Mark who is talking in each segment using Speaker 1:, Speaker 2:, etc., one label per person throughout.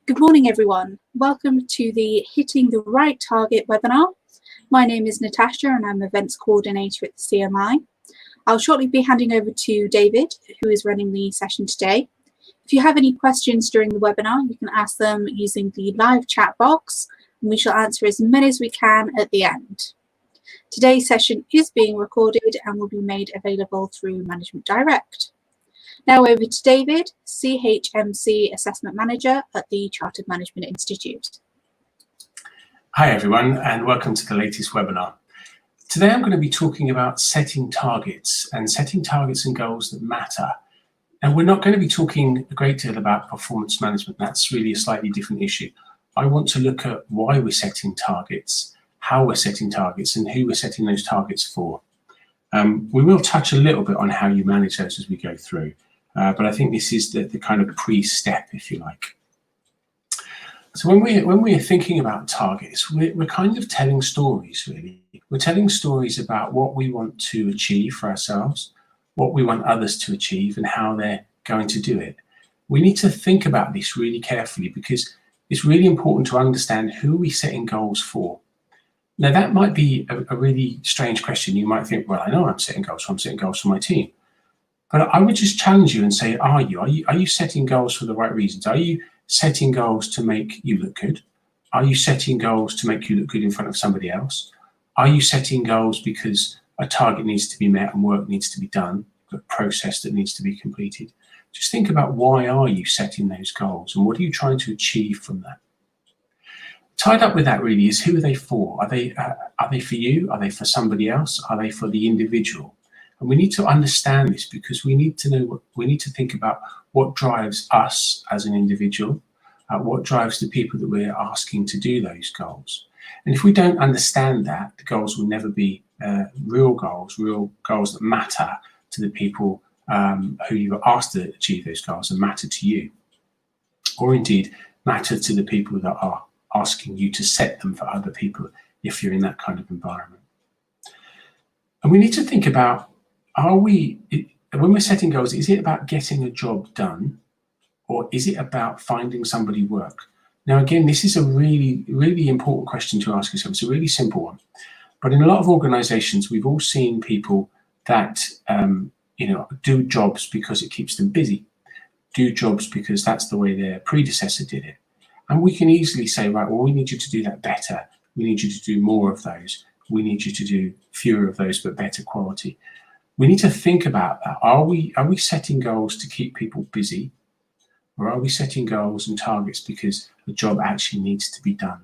Speaker 1: Good morning, everyone. Welcome to the Hitting the Right Target webinar. My name is Natasha and I'm Events Coordinator at the CMI. I'll shortly be handing over to David, who is running the session today. If you have any questions during the webinar, you can ask them using the live chat box, and we shall answer as many as we can at the end. Today's session is being recorded and will be made available through Management Direct. Now over to David, CHMC Assessment Manager at the Chartered Management Institute.
Speaker 2: Hi everyone, and welcome to the latest webinar. Today I'm going to be talking about setting targets and goals that matter. And we're not going to be talking a great deal about performance management. That's really a slightly different issue. I want to look at why we're setting targets, how we're setting targets, and who we're setting those targets for. We will touch a little bit on how you manage those as we go through. But I think this is the kind of pre-step, if you like. So when we're thinking about targets, we're kind of telling stories, really. We're telling stories about what we want to achieve for ourselves, what we want others to achieve, and how they're going to do it. We need to think about this really carefully because it's really important to understand who we're setting goals for. Now, that might be a really strange question. You might think, well, I know I'm setting goals, so I'm setting goals for my team. But I would just challenge you and say, are you setting goals for the right reasons? Are you setting goals to make you look good? Are you setting goals to make you look good in front of somebody else? Are you setting goals because a target needs to be met and work needs to be done, a process that needs to be completed? Just think about why are you setting those goals and what are you trying to achieve from that? Tied up with that really is who are they for? Are they for you? Are they for somebody else? Are they for the individual? And we need to understand this because we need to think about what drives us as an individual, what drives the people that we're asking to do those goals. And if we don't understand that, the goals will never be real goals that matter to the people who you are asked to achieve those goals and matter to you, or indeed matter to the people that are asking you to set them for other people if you're in that kind of environment. And we need to think about, when we're setting goals, is it about getting a job done or is it about finding somebody work? Now, again, this is a really, really important question to ask yourself. It's a really simple one. But in a lot of organizations, we've all seen people that do jobs because it keeps them busy, do jobs because that's the way their predecessor did it. And we can easily say, right, well, we need you to do that better. We need you to do more of those. We need you to do fewer of those, but better quality. We need to think about that. Are we setting goals to keep people busy? Or are we setting goals and targets because the job actually needs to be done?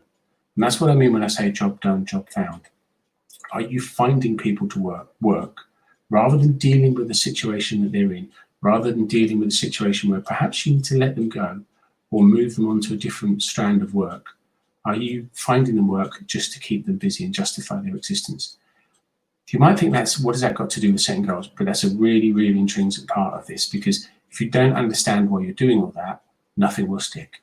Speaker 2: And that's what I mean when I say job done, job found. Are you finding people to work rather than dealing with the situation that they're in, rather than dealing with a situation where perhaps you need to let them go or move them onto a different strand of work? Are you finding them work just to keep them busy and justify their existence? You might think what has that got to do with setting goals? But that's a really, really intrinsic part of this because if you don't understand why you're doing all that, nothing will stick.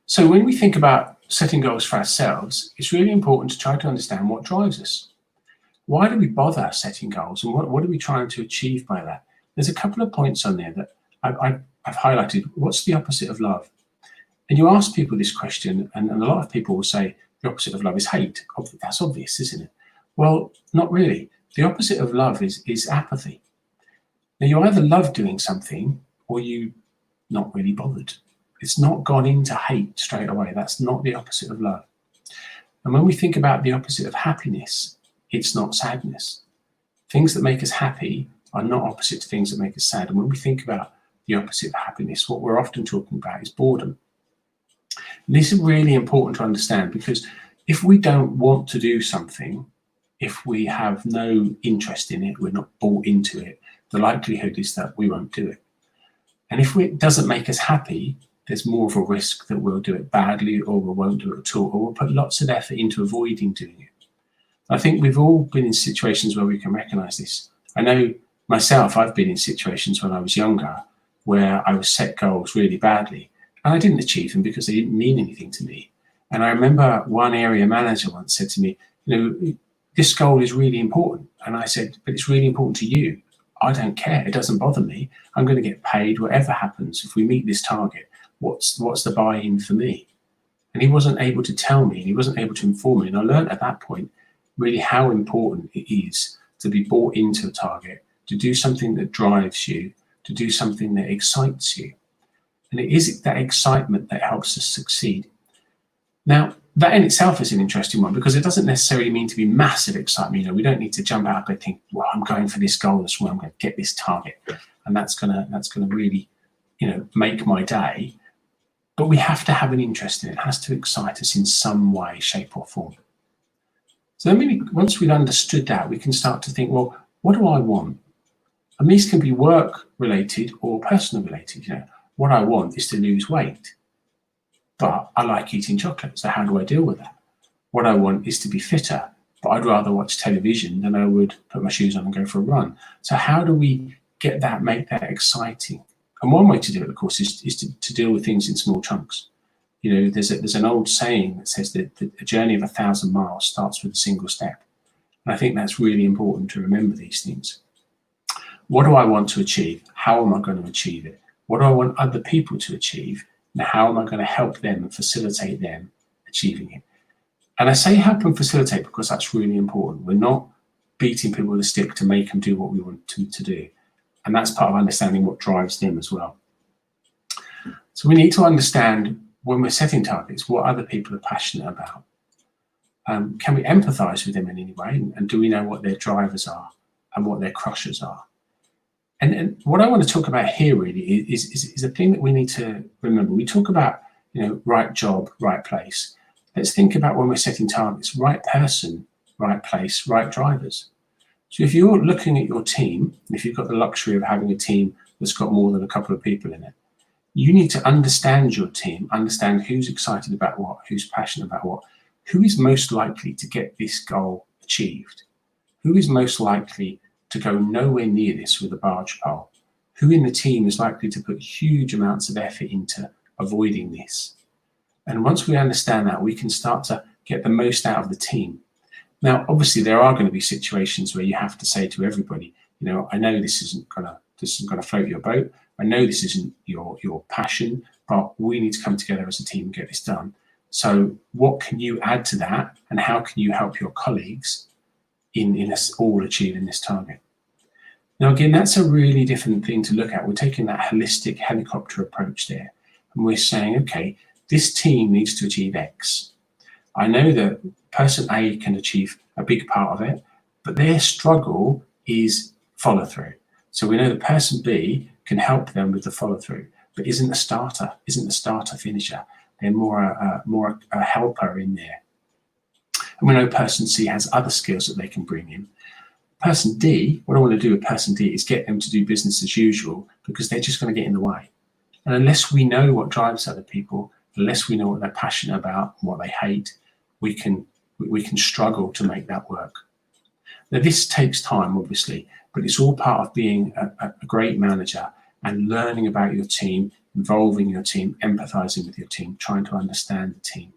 Speaker 2: So when we think about setting goals for ourselves, it's really important to try to understand what drives us. Why do we bother setting goals and what are we trying to achieve by that? There's a couple of points on there that I've highlighted. What's the opposite of love? And you ask people this question and a lot of people will say the opposite of love is hate. That's obvious, isn't it? Well, not really. The opposite of love is apathy. Now, you either love doing something or you not really bothered. It's not gone into hate straight away. That's not the opposite of love. And when we think about the opposite of happiness, it's not sadness. Things that make us happy are not opposite to things that make us sad. And when we think about the opposite of happiness, what we're often talking about is boredom. And this is really important to understand because if we don't want to do something, if we have no interest in it, we're not bought into it, the likelihood is that we won't do it. And if it doesn't make us happy, there's more of a risk that we'll do it badly or we won't do it at all, or we'll put lots of effort into avoiding doing it. I think we've all been in situations where we can recognize this. I know myself, I've been in situations when I was younger where I was set goals really badly and I didn't achieve them because they didn't mean anything to me. And I remember one area manager once said to me, this goal is really important. And I said, but it's really important to you. I don't care. It doesn't bother me. I'm going to get paid whatever happens. If we meet this target, what's the buy-in for me? And he wasn't able to tell me, and he wasn't able to inform me. And I learned at that point really how important it is to be bought into a target, to do something that drives you, to do something that excites you. And it is that excitement that helps us succeed. Now, that in itself is an interesting one, because it doesn't necessarily mean to be massive excitement. You know, we don't need to jump out and think, well, I'm going for this goal, that's where I'm going to get this target, and that's gonna really, you know, make my day. But we have to have an interest in it. It has to excite us in some way, shape, or form. So then maybe once we've understood that, we can start to think, well, what do I want? And these can be work related or personal related. You know, what I want is to lose weight, but I like eating chocolate. So how do I deal with that? What I want is to be fitter, but I'd rather watch television than I would put my shoes on and go for a run. So how do we get that, make that exciting? And one way to do it, of course, is to deal with things in small chunks. You know, there's an old saying that says that a journey of 1,000 miles starts with a single step. And I think that's really important to remember these things. What do I want to achieve? How am I going to achieve it? What do I want other people to achieve? And how am I going to help them and facilitate them achieving it? And I say help and facilitate because that's really important. We're not beating people with a stick to make them do what we want them to do. And that's part of understanding what drives them as well. So we need to understand, when we're setting targets, what other people are passionate about. Can we empathize with them in any way? And do we know what their drivers are and what their crushers are? And what I want to talk about here really is a thing that we need to remember. We talk about, you know, right job, right place. Let's think about, when we're setting targets, right person, right place, right drivers. So if you're looking at your team, if you've got the luxury of having a team that's got more than a couple of people in it, you need to understand your team, understand who's excited about what, who's passionate about what, who is most likely to get this goal achieved, who is most likely to go nowhere near this with a barge pole, who in the team is likely to put huge amounts of effort into avoiding this. And once we understand that, we can start to get the most out of the team. Now, obviously, there are going to be situations where you have to say to everybody, you know, I know this isn't going to float your boat. I know this isn't your passion, but we need to come together as a team and get this done. So what can you add to that, and how can you help your colleagues in us all achieving this target? Now, again, that's a really different thing to look at. We're taking that holistic helicopter approach there, and we're saying, okay, this team needs to achieve X. I know that person A can achieve a big part of it, but their struggle is follow through. So we know that person B can help them with the follow through, but isn't the starter finisher. They're more a helper in there. And we know person C has other skills that they can bring in. Person D, what I want to do with person D is get them to do business as usual, because they're just going to get in the way. And unless we know what drives other people, unless we know what they're passionate about and what they hate, we can struggle to make that work. Now, this takes time, obviously, but it's all part of being a great manager and learning about your team, involving your team, empathizing with your team, trying to understand the team,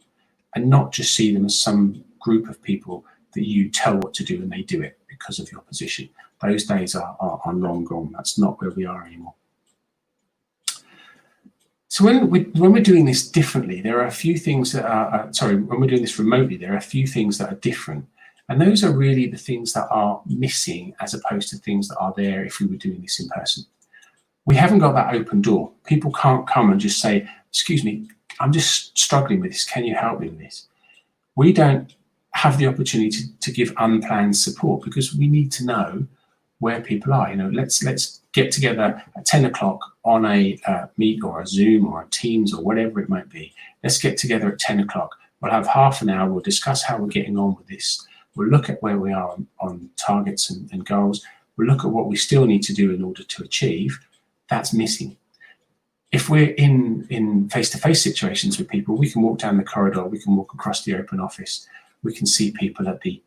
Speaker 2: and not just see them as some group of people that you tell what to do and they do it because of your position. Those days are long gone. That's not where we are anymore. So when we're doing this differently, there are a few things that are, when we're doing this remotely, there are a few things that are different. And those are really the things that are missing, as opposed to things that are there if we were doing this in person. We haven't got that open door. People can't come and just say, excuse me, I'm just struggling with this. Can you help me with this? We don't have the opportunity to give unplanned support, because we need to know where people are. You know, let's get together at 10 o'clock on a Meet or a Zoom or a Teams or whatever it might be. Let's get together at 10 o'clock. We'll have half an hour. We'll discuss how we're getting on with this. We'll look at where we are on targets and goals. We'll look at what we still need to do in order to achieve. That's missing. If we're in face-to-face situations with people, we can walk down the corridor, we can walk across the open office, we can see people at the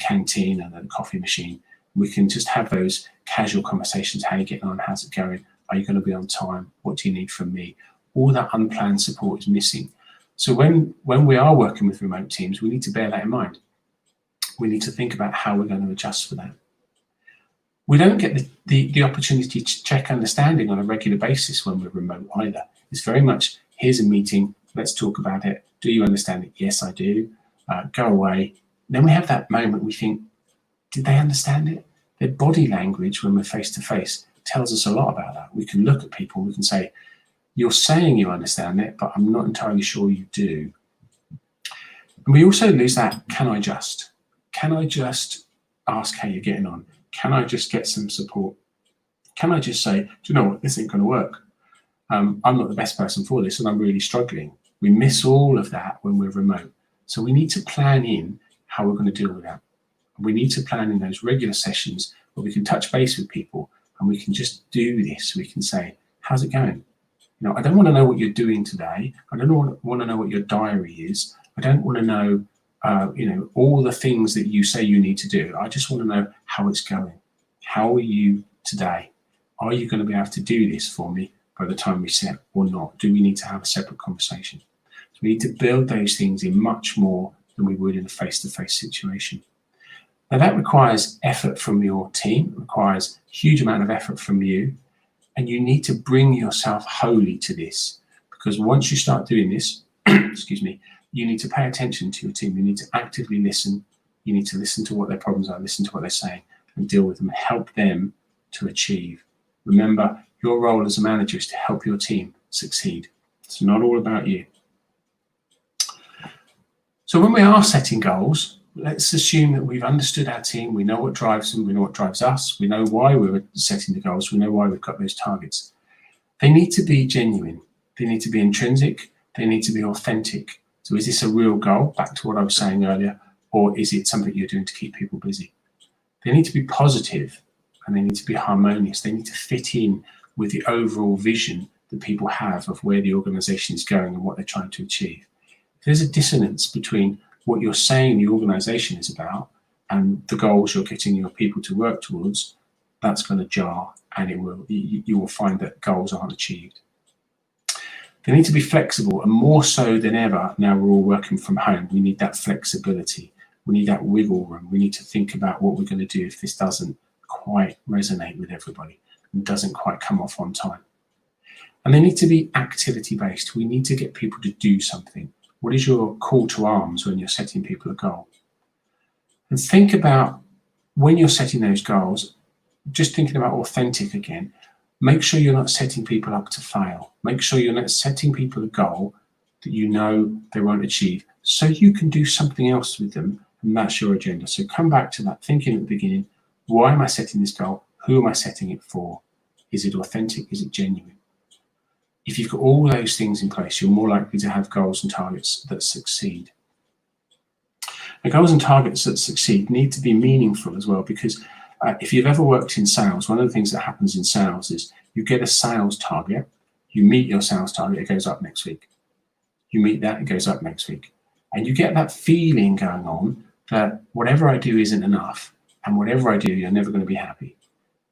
Speaker 2: canteen and at the coffee machine. We can just have those casual conversations. How are you getting on? How's it going? Are you going to be on time? What do you need from me? All that unplanned support is missing. So when we are working with remote teams, we need to bear that in mind. We need to think about how we're going to adjust for that. We don't get the opportunity to check understanding on a regular basis when we're remote either. It's very much, here's a meeting, let's talk about it. Do you understand it? Yes, I do. Go away. Then we have that moment we think, did they understand it? Their body language when we're face to face tells us a lot about that. We can look at people, we can say, you're saying you understand it, but I'm not entirely sure you do. And we also lose that, can I just? Can I just ask how you're getting on? Can I just get some support? Can I just say, do you know what, this ain't going to work. I'm not the best person for this and I'm really struggling. We miss all of that when we're remote. So we need to plan in how we're going to deal with that. We need to plan in those regular sessions where we can touch base with people and we can just do this. We can say, how's it going? You know, I don't want to know what you're doing today. I don't want to know what your diary is. I don't want to know, all the things that you say you need to do. I just want to know how it's going. How are you today? Are you going to be able to do this for me by the time we set or not? Do we need to have a separate conversation? So we need to build those things in much more than we would in a face-to-face situation. Now that requires effort from your team, it requires a huge amount of effort from you, and you need to bring yourself wholly to this, because once you start doing this, excuse me, you need to pay attention to your team. You need to actively listen. You need to listen to what their problems are, listen to what they're saying, and deal with them, help them to achieve. Remember, your role as a manager is to help your team succeed. It's not all about you. So when we are setting goals, let's assume that we've understood our team, we know what drives them, we know what drives us, we know why we're setting the goals, we know why we've got those targets. They need to be genuine, they need to be intrinsic, they need to be authentic. So is this a real goal, back to what I was saying earlier, or is it something you're doing to keep people busy? They need to be positive and they need to be harmonious. They need to fit in with the overall vision that people have of where the organization is going and what they're trying to achieve. If there's a dissonance between what you're saying the organization is about and the goals you're getting your people to work towards, that's going to jar, and you will find that goals aren't achieved. They need to be flexible, and more so than ever now we're all working from home. We need that flexibility. We need that wiggle room. We need to think about what we're going to do if this doesn't quite resonate with everybody and doesn't quite come off on time. And they need to be activity based. We need to get people to do something. What is your call to arms when you're setting people a goal? And think about when you're setting those goals, just thinking about authentic again, make sure you're not setting people up to fail. Make sure you're not setting people a goal that you know they won't achieve, so you can do something else with them, and that's your agenda. So come back to that thinking at the beginning, why am I setting this goal? Who am I setting it for? Is it authentic? Is it genuine? If you've got all those things in place, you're more likely to have goals and targets that succeed. Now, goals and targets that succeed need to be meaningful as well, because if you've ever worked in sales, one of the things that happens in sales is you get a sales target, you meet your sales target, it goes up next week. You meet that, it goes up next week. And you get that feeling going on that whatever I do isn't enough, and whatever I do, you're never going to be happy.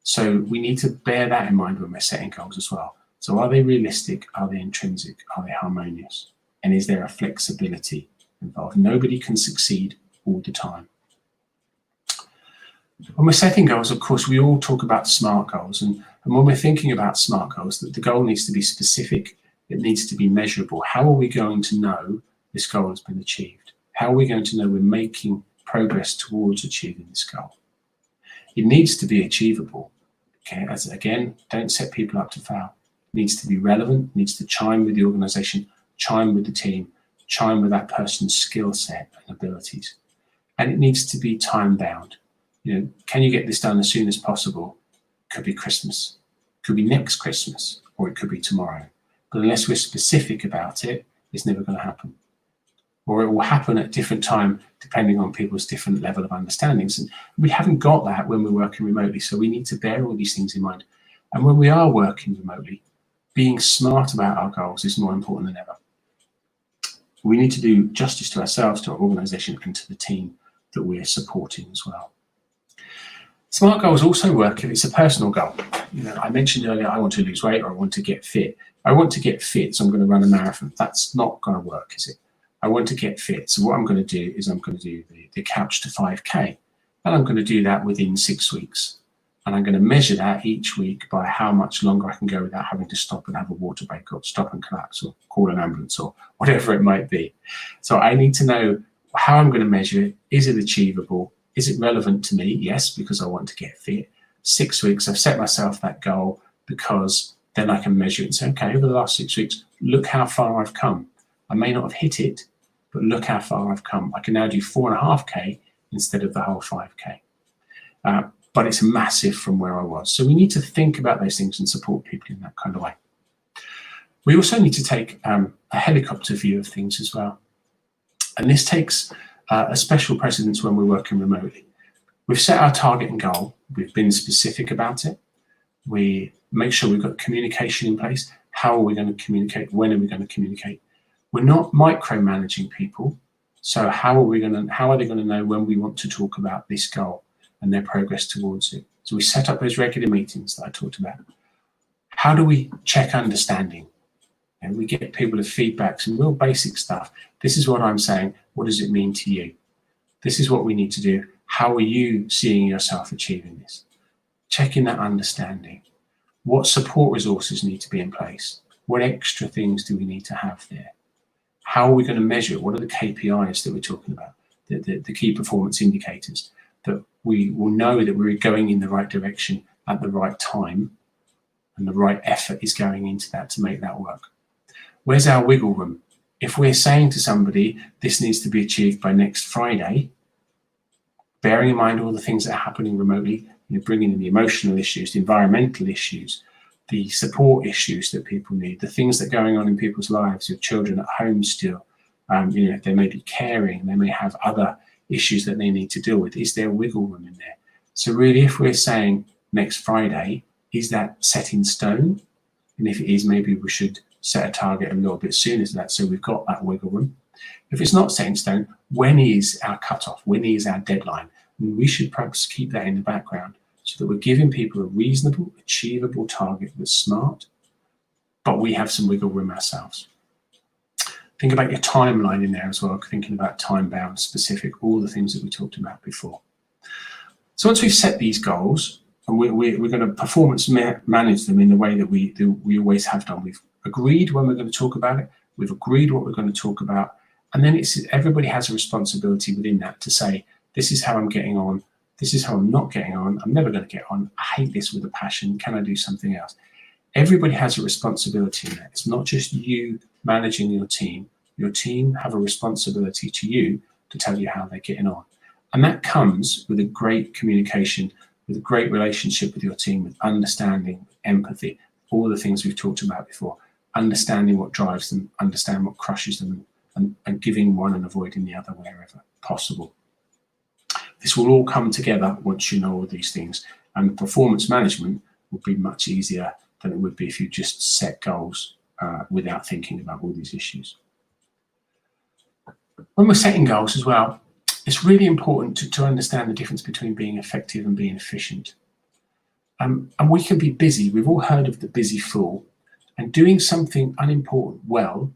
Speaker 2: So we need to bear that in mind when we're setting goals as well. So are they realistic? Are they intrinsic? Are they harmonious? And is there a flexibility involved? Nobody can succeed all the time. When we're setting goals, of course, we all talk about SMART goals. And when we're thinking about SMART goals, the goal needs to be specific. It needs to be measurable. How are we going to know this goal has been achieved? How are we going to know we're making progress towards achieving this goal? It needs to be achievable. Okay, again, don't set people up to fail. It needs to be relevant, needs to chime with the organization, chime with the team, chime with that person's skill set and abilities. And it needs to be time bound. You know, can you get this done as soon as possible? Could be Christmas, could be next Christmas, or it could be tomorrow. But unless we're specific about it, it's never going to happen. Or it will happen at a different time depending on people's different level of understandings. And we haven't got that when we're working remotely, so we need to bear all these things in mind. And when we are working remotely, being smart about our goals is more important than ever. We need to do justice to ourselves, to our organization, and to the team that we're supporting as well. SMART goals also work if it's a personal goal. You know, I mentioned earlier, I want to lose weight or I want to get fit. I want to get fit, so I'm going to run a marathon. That's not going to work, is it? I want to get fit, so what I'm going to do is I'm going to do the couch to 5K, and I'm going to do that within 6 weeks. And I'm going to measure that each week by how much longer I can go without having to stop and have a water break or stop and collapse or call an ambulance or whatever it might be. So I need to know how I'm going to measure it. Is it achievable? Is it relevant to me? Yes, because I want to get fit. 6 weeks, I've set myself that goal because then I can measure it and say, okay, over the last 6 weeks, look how far I've come. I may not have hit it, but look how far I've come. I can now do 4.5K instead of the whole 5K. But it's massive from where I was. So we need to think about those things and support people in that kind of way. We also need to take a helicopter view of things as well. And this takes a special precedence when we're working remotely. We've set our target and goal. We've been specific about it. We make sure we've got communication in place. How are we going to communicate? When are we going to communicate? We're not micromanaging people. So how are they going to know when we want to talk about this goal and their progress towards it? So we set up those regular meetings that I talked about. How do we check understanding? And we get people to feedback, some real basic stuff. This is what I'm saying. What does it mean to you? This is what we need to do. How are you seeing yourself achieving this? Checking that understanding. What support resources need to be in place? What extra things do we need to have there? How are we going to measure it? What are the KPIs that we're talking about? The key performance indicators that we will know that we're going in the right direction at the right time and the right effort is going into that to make that work. Where's our wiggle room? If we're saying to somebody, this needs to be achieved by next Friday, bearing in mind all the things that are happening remotely, you're bringing in the emotional issues, the environmental issues, the support issues that people need, the things that are going on in people's lives, your children at home still, they may be caring, they may have other issues that they need to deal with. Is there wiggle room in there? So really, if we're saying next Friday, is that set in stone? And if it is, maybe we should set a target a little bit sooner than that so we've got that wiggle room. If it's not set in stone, when is our cutoff? When is our deadline? And we should perhaps keep that in the background so that we're giving people a reasonable, achievable target that's smart, but we have some wiggle room ourselves. Think about your timeline in there as well, thinking about time-bound, specific, all the things that we talked about before. So once we've set these goals, and we're going to performance manage them in the way that we always have done. We've agreed when we're going to talk about it. We've agreed what we're going to talk about. And then everybody has a responsibility within that to say, this is how I'm getting on. This is how I'm not getting on. I'm never going to get on. I hate this with a passion. Can I do something else? Everybody has a responsibility in that. It's not just you managing your team. Your team have a responsibility to you to tell you how they're getting on. And that comes with a great communication, with a great relationship with your team, with understanding, with empathy, all the things we've talked about before, understanding what drives them, understand what crushes them, and giving one and avoiding the other wherever possible. This will all come together once you know all these things, and performance management will be much easier than it would be if you just set goals without thinking about all these issues. When we're setting goals as well, it's really important to understand the difference between being effective and being efficient. And we can be busy. We've all heard of the busy fool. And doing something unimportant well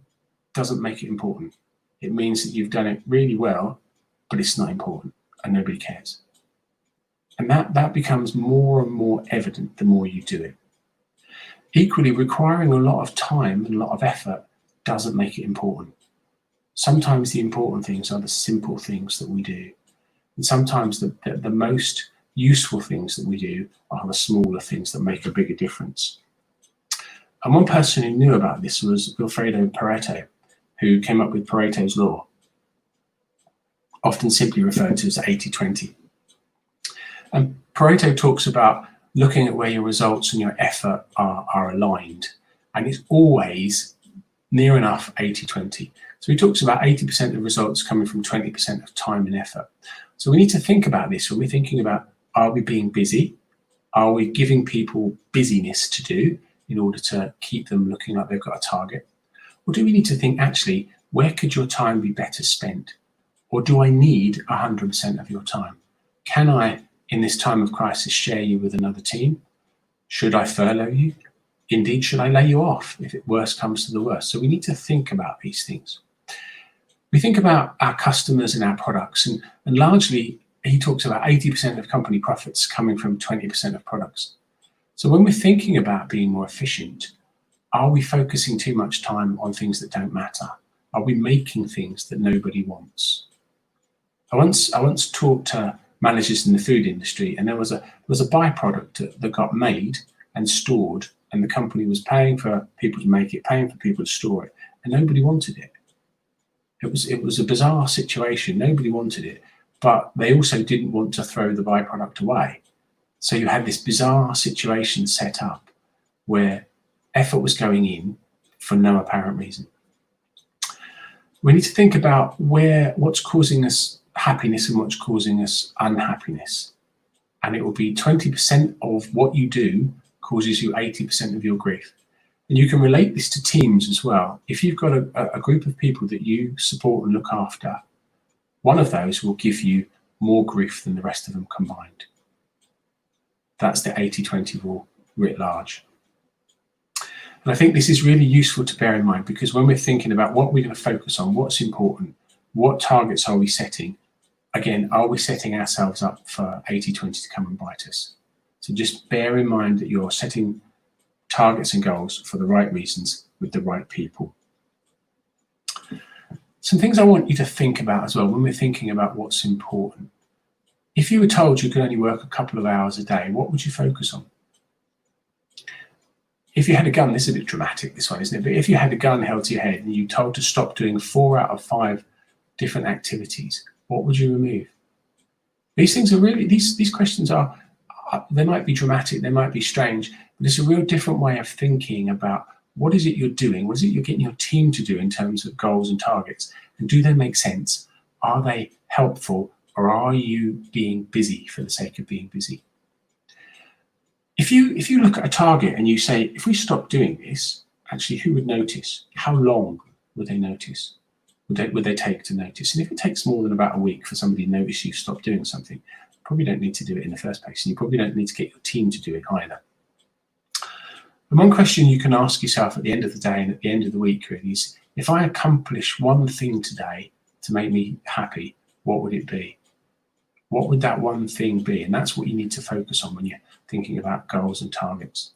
Speaker 2: doesn't make it important. It means that you've done it really well, but it's not important and nobody cares. And that becomes more and more evident the more you do it. Equally, requiring a lot of time and a lot of effort doesn't make it important. Sometimes the important things are the simple things that we do. And sometimes the most useful things that we do are the smaller things that make a bigger difference. And one person who knew about this was Pareto, who came up with Pareto's law, often simply referred to as 80-20. And Pareto talks about looking at where your results and your effort are aligned. And it's always near enough 80-20. So he talks about 80% of results coming from 20% of time and effort. So we need to think about this when we're thinking about, are we being busy? Are we giving people busyness to do in order to keep them looking like they've got a target? Or do we need to think, actually, where could your time be better spent? Or do I need 100% of your time? Can I, in this time of crisis, share you with another team? Should I furlough you? Indeed, should I lay you off if it worst comes to the worst? So we need to think about these things. We think about our customers and our products, and largely he talks about 80% of company profits coming from 20% of products. So when we're thinking about being more efficient, are we focusing too much time on things that don't matter? Are we making things that nobody wants? I once talked to managers in the food industry, and there was a byproduct that got made and stored, and the company was paying for people to make it, paying for people to store it, and nobody wanted it. It was a bizarre situation. Nobody wanted it, but they also didn't want to throw the byproduct away. So you had this bizarre situation set up where effort was going in for no apparent reason. We need to think about what's causing us happiness and what's causing us unhappiness. And it will be 20% of what you do causes you 80% of your grief. And you can relate this to teams as well. If you've got a group of people that you support and look after, one of those will give you more grief than the rest of them combined. That's the 80-20 rule writ large. And I think this is really useful to bear in mind, because when we're thinking about what we're going to focus on, what's important, what targets are we setting, again, are we setting ourselves up for 80-20 to come and bite us? So just bear in mind that you're setting targets and goals for the right reasons with the right people. Some things I want you to think about as well when we're thinking about what's important. If you were told you could only work a couple of hours a day, what would you focus on? If you had a gun, this is a bit dramatic, this one, isn't it? But if you had a gun held to your head and you told to stop doing 4 out of 5 different activities, what would you remove? These things are really, these questions are, they might be dramatic, they might be strange, but it's a real different way of thinking about what is it you're doing, what is it you're getting your team to do in terms of goals and targets, and do they make sense? Are they helpful, or are you being busy for the sake of being busy? If you look at a target and you say, if we stop doing this, actually, who would notice? How long would they notice? Would they take to notice? And if it takes more than about a week for somebody to notice you stop doing something, you probably don't need to do it in the first place, and you probably don't need to get your team to do it either. And one question you can ask yourself at the end of the day and at the end of the week really is, if I accomplish one thing today to make me happy, what would it be? What would that one thing be? And that's what you need to focus on when you're thinking about goals and targets.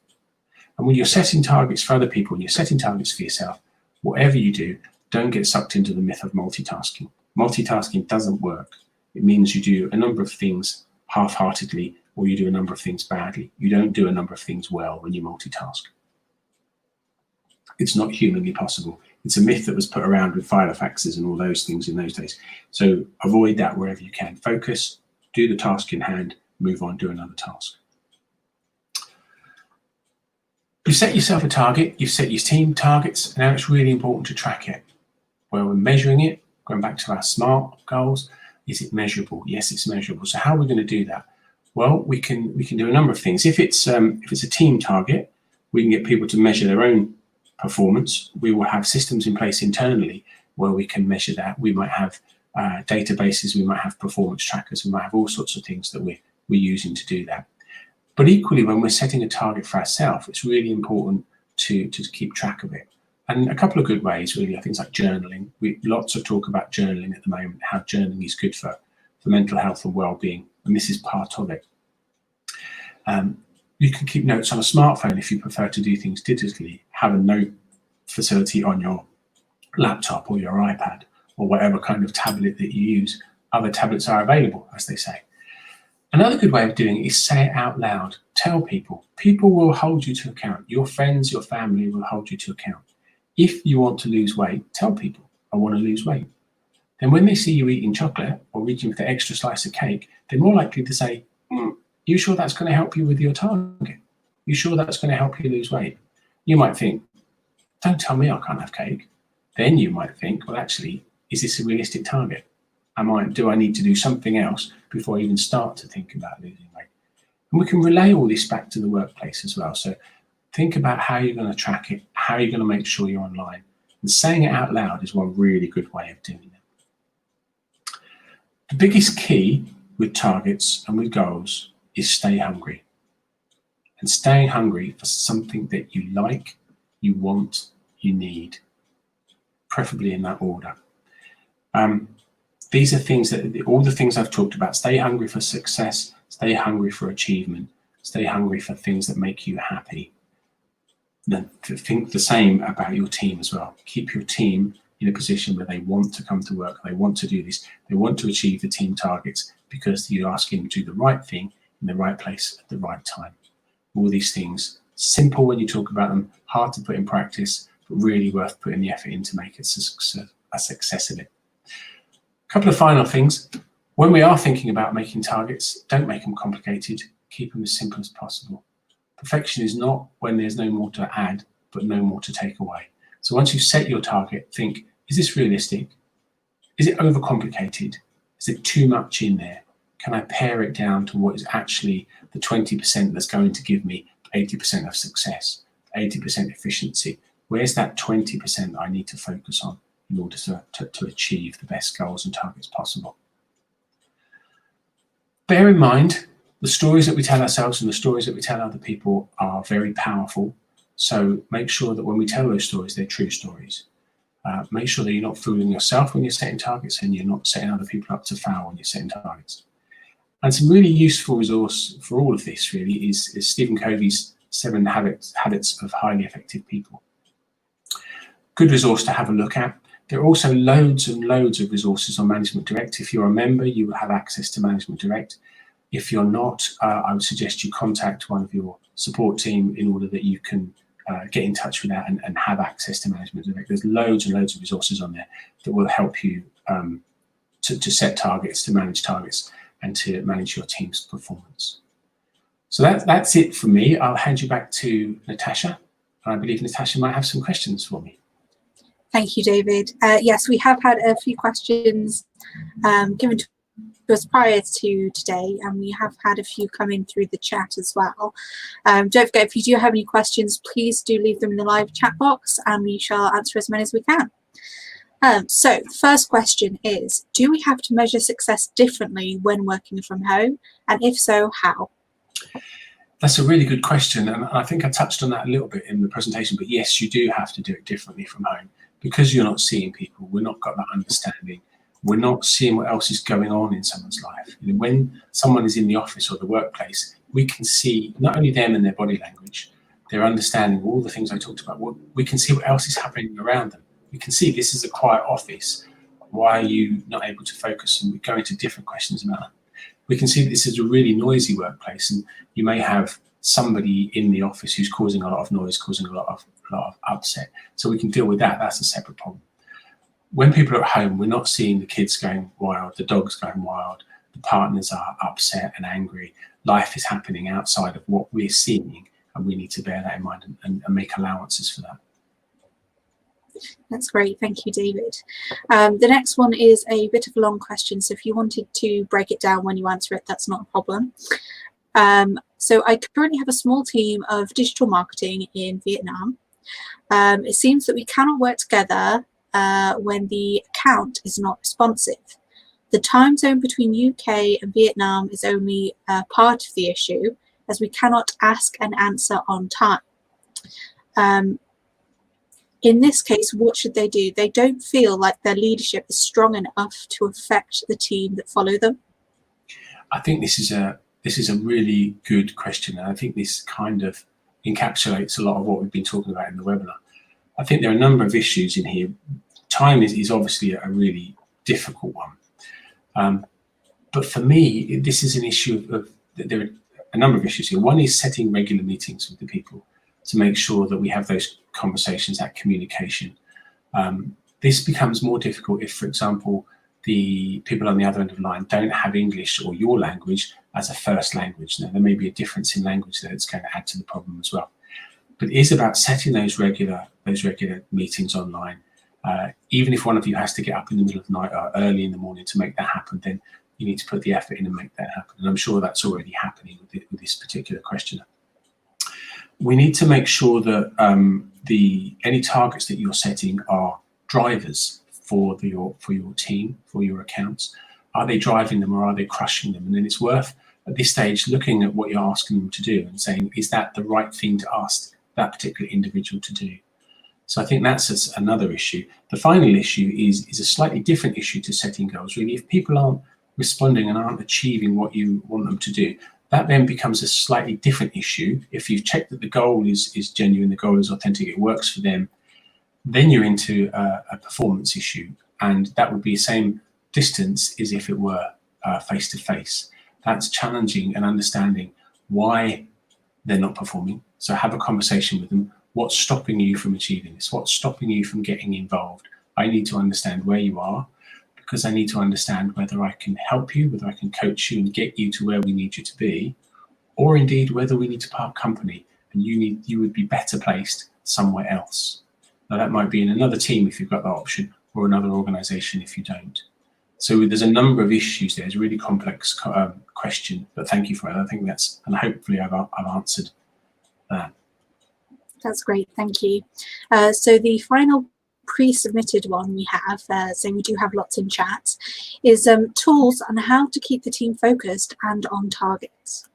Speaker 2: And when you're setting targets for other people and you're setting targets for yourself, whatever you do, don't get sucked into the myth of multitasking. Multitasking doesn't work. It means you do a number of things half-heartedly, or you do a number of things badly. You don't do a number of things well when you multitask. It's not humanly possible. It's a myth that was put around with filofaxes and all those things in those days. So avoid that wherever you can. Focus, do the task in hand, move on, do another task. You've set yourself a target, you've set your team targets, and now it's really important to track it. Where we're measuring it, going back to our SMART goals, is it measurable? Yes, it's measurable. So how are we going to do that? Well, we can do a number of things. If it's a team target, we can get people to measure their own performance. We will have systems in place internally where we can measure that. We might have databases, we might have performance trackers, we might have all sorts of things that we're using to do that. But equally, when we're setting a target for ourselves, it's really important to keep track of it. And a couple of good ways, really, are things like journaling. Lots of talk about journaling at the moment, how journaling is good for mental health and well-being, and this is part of it. You can keep notes on a smartphone if you prefer to do things digitally. Have a note facility on your laptop or your iPad or whatever kind of tablet that you use. Other tablets are available, as they say. Another good way of doing it is say it out loud. Tell people. People will hold you to account. Your friends, your family will hold you to account. If you want to lose weight, tell people, I want to lose weight. Then when they see you eating chocolate or reaching for the extra slice of cake, they're more likely to say, you sure that's going to help you with your target? You sure that's going to help you lose weight? You might think, don't tell me I can't have cake. Then you might think, well, actually, is this a realistic target? Do I need to do something else before I even start to think about losing weight? And we can relay all this back to the workplace as well. So think about how you're going to track it, how you're going to make sure you're online. And saying it out loud is one really good way of doing it. The biggest key with targets and with goals is stay hungry. And staying hungry for something that you like, you want, you need, preferably in that order. These are things that, all the things I've talked about: stay hungry for success, stay hungry for achievement, stay hungry for things that make you happy. Then think the same about your team as well. Keep your team in a position where they want to come to work, they want to do this, they want to achieve the team targets, because you're asking them to do the right thing in the right place at the right time. All these things, simple when you talk about them, hard to put in practice, but really worth putting the effort in to make it a success of it. A couple of final things. When we are thinking about making targets, don't make them complicated. Keep them as simple as possible. Perfection is not when there's no more to add, but no more to take away. So once you've set your target, think, is this realistic? Is it overcomplicated? Is it too much in there? Can I pare it down to what is actually the 20% that's going to give me 80% of success, 80% efficiency? Where's that 20% I need to focus on in order to achieve the best goals and targets possible? Bear in mind, the stories that we tell ourselves and the stories that we tell other people are very powerful. So make sure that when we tell those stories, they're true stories. Make sure that you're not fooling yourself when you're setting targets, and you're not setting other people up to fail when you're setting targets. And some really useful resource for all of this really is Stephen Covey's 7 Habits of Highly Effective People. Good resource to have a look at. There are also loads and loads of resources on Management Direct. If you're a member, you will have access to Management Direct. If you're not, I would suggest you contact one of your support team in order that you can get in touch with that and have access to Management Direct. There's loads and loads of resources on there that will help you to set targets, to manage targets, and to manage your team's performance. So that's it for me. I'll hand you back to Natasha. And I believe Natasha might have some questions for me.
Speaker 1: Thank you, David. Yes, we have had a few questions given to us prior to today, and we have had a few coming through the chat as well. Don't forget, if you do have any questions, please do leave them in the live chat box, and we shall answer as many as we can. So the first question is, do we have to measure success differently when working from home? And if so, how?
Speaker 2: That's a really good question, and I think I touched on that a little bit in the presentation, but yes, you do have to do it differently from home, because you're not seeing people, we're not got that understanding, we're not seeing what else is going on in someone's life. You know, when someone is in the office or the workplace, we can see not only them and their body language, their understanding, all the things I talked about, we can see what else is happening around them. We can see this is a quiet office. Why are you not able to focus? And we go into different questions about that. We can see that this is a really noisy workplace, and you may have somebody in the office who's causing a lot of noise, causing a lot of upset. So we can deal with that. That's a separate problem. When people are at home, we're not seeing the kids going wild, the dogs going wild, the partners are upset and angry. Life is happening outside of what we're seeing, and we need to bear that in mind and make allowances for that.
Speaker 1: That's great. Thank you, David. The next one is a bit of a long question, so if you wanted to break it down when you answer it, that's not a problem. So I currently have a small team of digital marketing in Vietnam. It seems that we cannot work together when the account is not responsive. The time zone between UK and Vietnam is only part of the issue, as we cannot ask and answer on time. In this case, what should they do? They don't feel like their leadership is strong enough to affect the team that follow them.
Speaker 2: I think this is a really good question, and I think this kind of encapsulates a lot of what we've been talking about in the webinar. I think there are a number of issues in here. Time is obviously a really difficult one, but for me, this is an issue of there are a number of issues here. One is setting regular meetings with the people to make sure that we have those conversations, that communication. This becomes more difficult if, for example, the people on the other end of the line don't have English or your language as a first language. Now, there may be a difference in language there that's going to add to the problem as well. But it is about setting those regular meetings online. Even if one of you has to get up in the middle of the night or early in the morning to make that happen, then you need to put the effort in and make that happen. And I'm sure that's already happening with this particular questioner. We need to make sure that any targets that you're setting are drivers for your team, for your accounts. Are they driving them or are they crushing them? And then it's worth, at this stage, looking at what you're asking them to do and saying, is that the right thing to ask that particular individual to do? So I think that's another issue. The final issue is a slightly different issue to setting goals, really. If people aren't responding and aren't achieving what you want them to do, that then becomes a slightly different issue. If you've checked that the goal is genuine, the goal is authentic, it works for them, then you're into a performance issue. And that would be the same distance as if it were face-to-face. That's challenging and understanding why they're not performing. So have a conversation with them. What's stopping you from achieving this? What's stopping you from getting involved? I need to understand where you are, because I need to understand whether I can help you, whether I can coach you and get you to where we need you to be, or indeed whether we need to part company and you would be better placed somewhere else. Now that might be in another team if you've got that option, or another organisation if you don't. So there's a number of issues there. It's a really complex question, but thank you for it. I think that's, and hopefully I've answered that.
Speaker 1: That's great, thank you. So the final pre-submitted one we have, so we do have lots in chat, is tools on how to keep the team focused and on targets.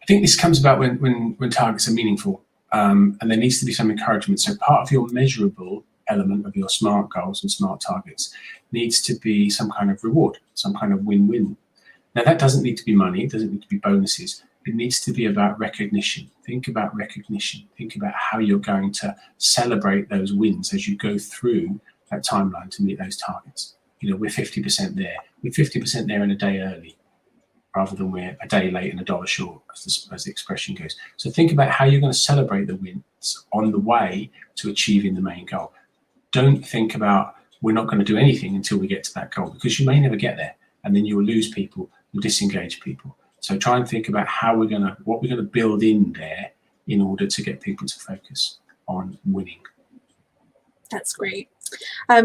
Speaker 2: I think this comes about when targets are meaningful, and there needs to be some encouragement. So part of your measurable element of your SMART goals and SMART targets needs to be some kind of reward, some kind of win-win. Now that doesn't need to be money, it doesn't need to be bonuses. It needs to be about recognition. Think about recognition. Think about how you're going to celebrate those wins as you go through that timeline to meet those targets. You know, we're 50% there. We're 50% there in a day early, rather than we're a day late and a dollar short, as the expression goes. So think about how you're going to celebrate the wins on the way to achieving the main goal. Don't think about, we're not going to do anything until we get to that goal, because you may never get there, and then you'll lose people, you'll disengage people. So try and think about what we're going to build in there in order to get people to focus on winning.
Speaker 1: That's great.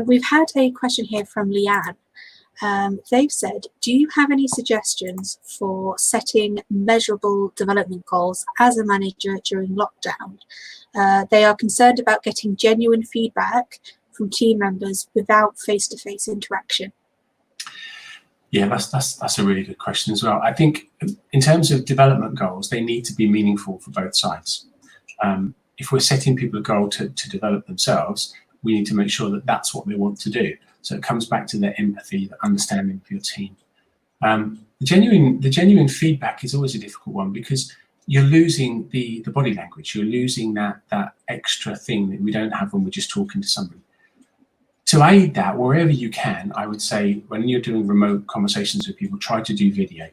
Speaker 1: We've had a question here from Leanne. They've said, do you have any suggestions for setting measurable development goals as a manager during lockdown? They are concerned about getting genuine feedback from team members without face-to-face interaction.
Speaker 2: Yeah, that's a really good question as well. I think in terms of development goals, they need to be meaningful for both sides. If we're setting people a goal to develop themselves, we need to make sure that that's what they want to do. So it comes back to their empathy, the understanding of your team. The genuine feedback is always a difficult one, because you're losing the body language. You're losing that extra thing that we don't have when we're just talking to somebody. To aid that, wherever you can, I would say when you're doing remote conversations with people, try to do video.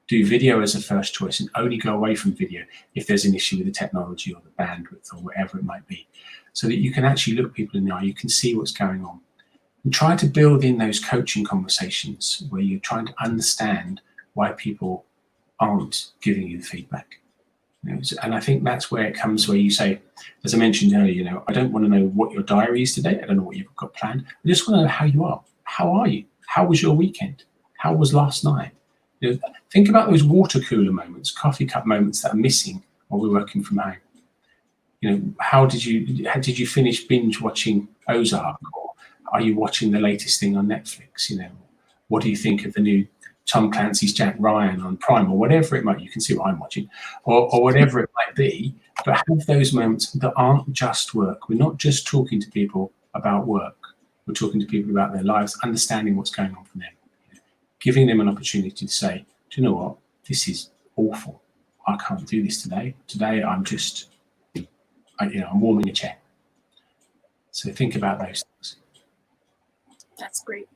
Speaker 2: Do video as a first choice, and only go away from video if there's an issue with the technology or the bandwidth or whatever it might be, so that you can actually look people in the eye, you can see what's going on. And try to build in those coaching conversations where you're trying to understand why people aren't giving you the feedback. You know, and I think that's where it comes, where you say, as I mentioned earlier, you know, I don't want to know what your diary is today. I don't know what you've got planned. I just want to know how you are. How are you? How was your weekend? How was last night? You know, think about those water cooler moments, coffee cup moments that are missing while we're working from home. You know, how did you finish binge watching Ozark, or are you watching the latest thing on Netflix? You know, what do you think of the new Tom Clancy's Jack Ryan on Prime, or whatever it might be? You can see what I'm watching, or whatever it might be. But have those moments that aren't just work. We're not just talking to people about work. We're talking to people about their lives, understanding what's going on for them, giving them an opportunity to say, do you know what? This is awful. I can't do this today. Today I'm just, I'm warming a chair. So think about those things.
Speaker 1: That's great.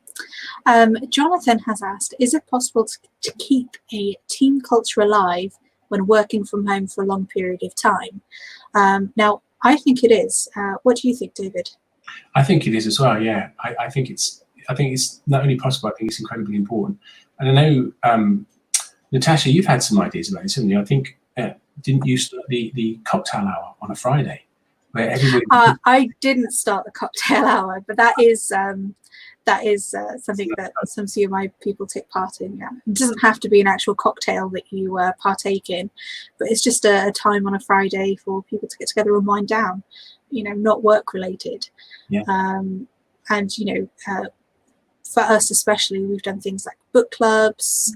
Speaker 1: Jonathan has asked, is it possible to keep a team culture alive when working from home for a long period of time? Now, I think it is. What do you think, David?
Speaker 2: I think it is as well, yeah. I think it's not only possible, I think it's incredibly important. And I know, Natasha, you've had some ideas about this, haven't you? I think, didn't you start the cocktail hour on a Friday? Where everybody...
Speaker 1: I didn't start the cocktail hour, but that is something that some CMI people take part in. Yeah, it doesn't have to be an actual cocktail that you partake in, but it's just a time on a Friday for people to get together and wind down. You know, not work related.
Speaker 2: Yeah.
Speaker 1: And for us especially, we've done things like book clubs,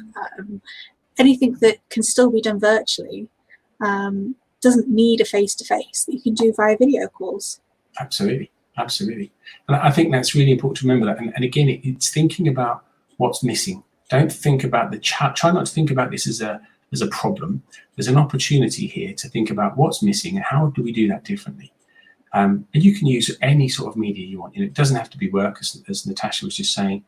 Speaker 1: anything that can still be done virtually. Doesn't need a face-to-face, that you can do via video calls.
Speaker 2: Absolutely, absolutely. And I think that's really important to remember that. And again, it's thinking about what's missing. Don't think about try not to think about this as a problem. There's an opportunity here to think about what's missing and how do we do that differently. And you can use any sort of media you want. It doesn't have to be work, as Natasha was just saying.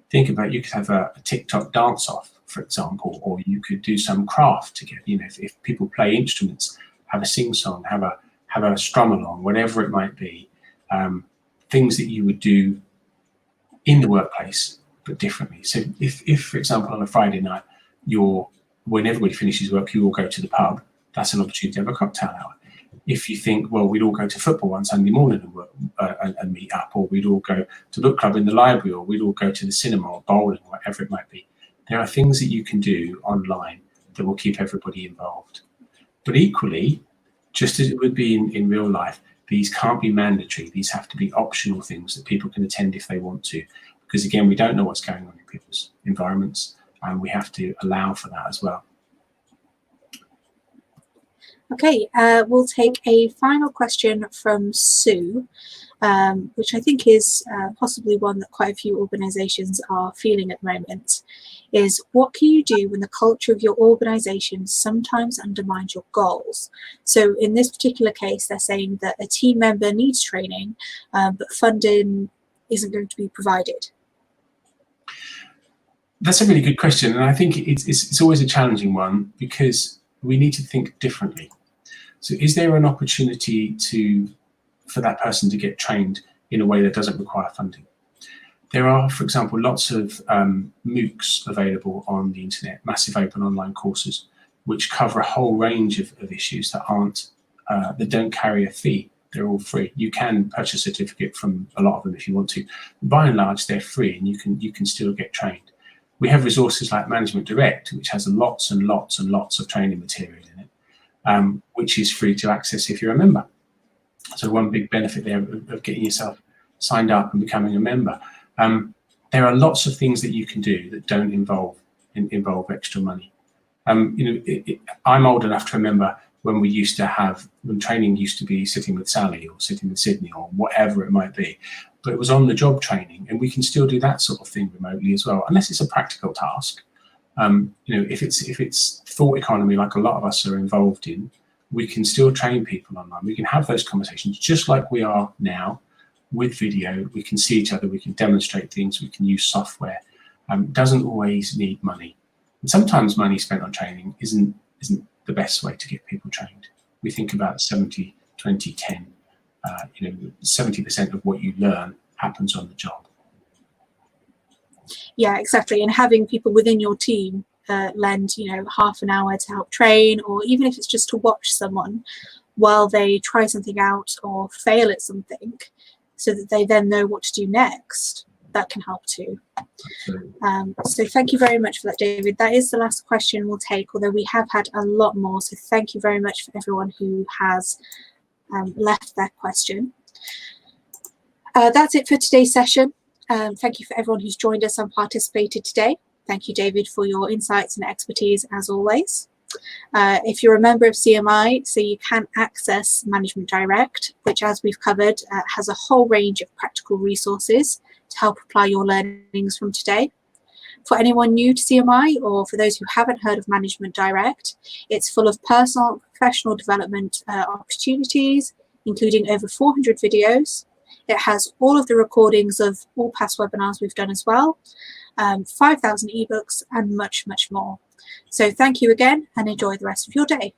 Speaker 2: Think about, you could have a TikTok dance off, for example, or you could do some craft together. If people play instruments, have a sing song, have a strum along, whatever it might be. Things that you would do in the workplace, but differently. So if for example, on a Friday night, when everybody finishes work, you all go to the pub, that's an opportunity to have a cocktail hour. If you think, well, we'd all go to football on Sunday morning and meet up, or we'd all go to book club in the library, or we'd all go to the cinema or bowling, or whatever it might be. There are things that you can do online that will keep everybody involved. But equally, just as it would be in real life, these can't be mandatory. These have to be optional things that people can attend if they want to. Because again, we don't know what's going on in people's environments, and we have to allow for that as well.
Speaker 1: Okay, we'll take a final question from Sue, which I think is possibly one that quite a few organisations are feeling at the moment, is what can you do when the culture of your organisation sometimes undermines your goals? So in this particular case, they're saying that a team member needs training, but funding isn't going to be provided.
Speaker 2: That's a really good question, and I think it's always a challenging one, because we need to think differently. So is there an opportunity for that person to get trained in a way that doesn't require funding? There are, for example, lots of MOOCs available on the internet, massive open online courses, which cover a whole range of issues that don't carry a fee. They're all free. You can purchase a certificate from a lot of them if you want to. By and large, they're free, and you can still get trained. We have resources like Management Direct, which has lots and lots and lots of training material in it, which is free to access if you're a member. So one big benefit there of getting yourself signed up and becoming a member. There are lots of things that you can do that don't involve extra money. I'm old enough to remember when training used to be sitting with Sally or sitting with Sydney or whatever it might be, but it was on the job training, and we can still do that sort of thing remotely as well, unless it's a practical task. If it's thought economy, like a lot of us are involved in, we can still train people online. We can have those conversations just like we are now with video. We can see each other, we can demonstrate things, we can use software. Doesn't always need money. And sometimes money spent on training isn't the best way to get people trained. We think about 70, 20, 10. 70% of what you learn happens on the job.
Speaker 1: Yeah, exactly. And having people within your team lend, half an hour to help train, or even if it's just to watch someone while they try something out or fail at something, so that they then know what to do next, that can help too. So thank you very much for that, David. That is the last question we'll take, although we have had a lot more. So thank you very much for everyone who has left their question. That's it for today's session. Thank you for everyone who's joined us and participated today. Thank you, David, for your insights and expertise as always. If you're a member of CMI, so you can access Management Direct, which, as we've covered, has a whole range of practical resources to help apply your learnings from today. For anyone new to CMI, or for those who haven't heard of Management Direct, it's full of personal and professional development opportunities, including over 400 videos. It has all of the recordings of all past webinars we've done as well, 5,000 ebooks, and much, much more. So thank you again, and enjoy the rest of your day.